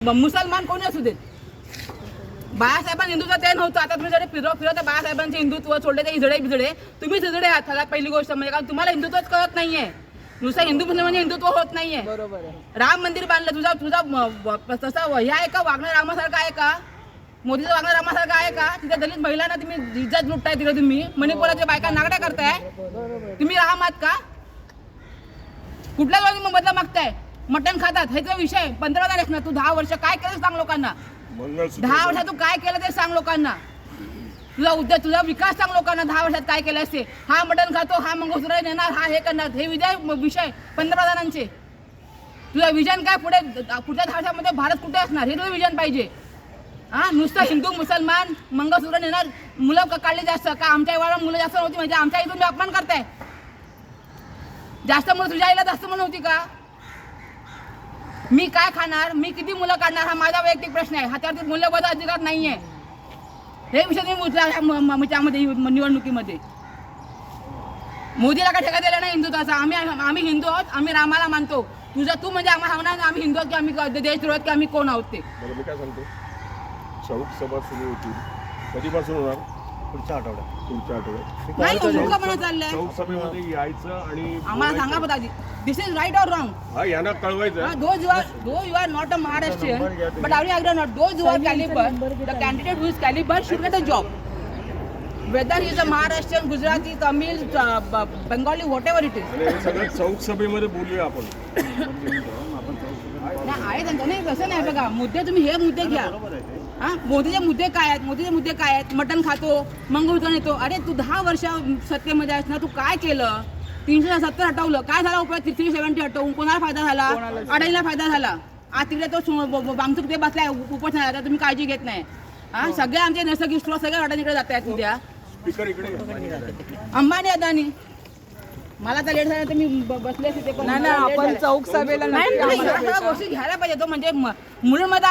मुसलमान कोणी असू देत, बाळासाहेबांनी हिंदुत्व ते नव्हतं. आता तुम्ही जरी फिरवता बाळासाहेबांचे हिंदुत्व सोडले ते इजडे बिजडे, तुम्ही इजडे आहात. ह्याला पहिली गोष्ट म्हणजे कारण तुम्हाला हिंदुत्वच कळत नाहीये. नुसतं हिंदू मुसलमान हिंदुत्व होत नाहीये. बरोबर आहे. राम मंदिर बांधलं, तुझा तसा हे आहे का? वागणं रामासारखं आहे का? मोदीचं वागणं रामासारखं आहे का? तिथे दलित महिलांना तुम्ही इज्जत लुटताय, तिकडे तुम्ही मणिपुराच्या बायका नागड्या करताय. तुम्ही राम आहात का? कुठल्या वेळी बदला मागताय? मटण खातात हे जो विषय 15 तारीख ना. तू 10 वर्ष काय केलं सांग लोकांना. 10 वर्षात तू काय केलं ते सांग लोकांना. तुझा विकास सांग लोकांना. 10 वर्षात काय केलं असते. हा मटण खातो, हा मंगळसूत्र नेणार, हा हे करणार, हे विषय 15 जणांचे. तुझं विजन काय पुढे पुढच्या 10 वर्षामध्ये भारत कुठे असणार हे तुझं विजन पाहिजे. हा नुसतं हिंदू मुसलमान मंगळसूत्र नेणार मुलं काढले जास्त का? आमच्या वेळेला मुलं जास्त नव्हती म्हणजे आमच्या इथून अपमान करताय. जास्त मुलं तुझ्या आईला जास्त मुलं होती का? मी काय खाणार, मी किती मुलं काढणार हा माझा वैयक्तिक प्रश्न आहे. हातावरती मूल्यबोध अधिकार नाहीये. हे विषय तुम्ही त्यामध्ये निवडणुकीमध्ये मोदीला काय ठेका दिला नाही हिंदुत्वाचा. आम्ही हिंदू आहोत, आम्ही रामाला मानतो. तू म्हणजे आम्हाला होणार आम्ही हिंदू आहोत की आम्ही देशद्रोही की आम्ही कोण आहोत ते. मी काय सांगतो, चौक सभा सुरू होतील कधीपासून होणार? पुढच्या आठवड्यात. नाही मूर्खपणा चाललंय. चौक सभेमध्ये यायचं आणि आम्हाला सांगा पता दिस इज राईट ऑर रॉंग. हा यांना कळवायचं. Those you are not a Maharashtrian, but are you agree or not? Those who are caliber, the candidate who is caliber should get a job. Whether he is a Maharashtrian, Gujarati, Tamil, Bengali, whatever it is. हे सगळं चौक सभेमध्ये बोलूया आपण. नाही आहे त्यांचं नाही तसं नाही. बघा मुद्दे तुम्ही हे मुद्दे घ्या. हा मोदीचे मुद्दे काय आहेत? मोदीचे मुद्दे काय आहेत? मटण खातो, मंगळसूत्र नेतो. अरे तू 10 वर्ष सत्तेमध्ये आहेस ना, तू काय केलं? 370 हटवलं, काय झाला उपयोग? 370 हटवून कोणाला फायदा झाला? अडाणीला फायदा झाला. आज तिकडे तो बांगचूक ते बसलाय उपोषण झाला, तुम्ही काळजी घेत नाही. हा सगळे आमचे नैसर्गिक स्रोत सगळे अडाणीकडे जात आहेत उद्या. स्पीकर इकडे अंबानी अदानी मला तर लेट झालं तर मी बसले असते. नाही आपण चौक सभेला गोष्टी घ्यायला पाहिजे. तो म्हणजे मुलींमध्ये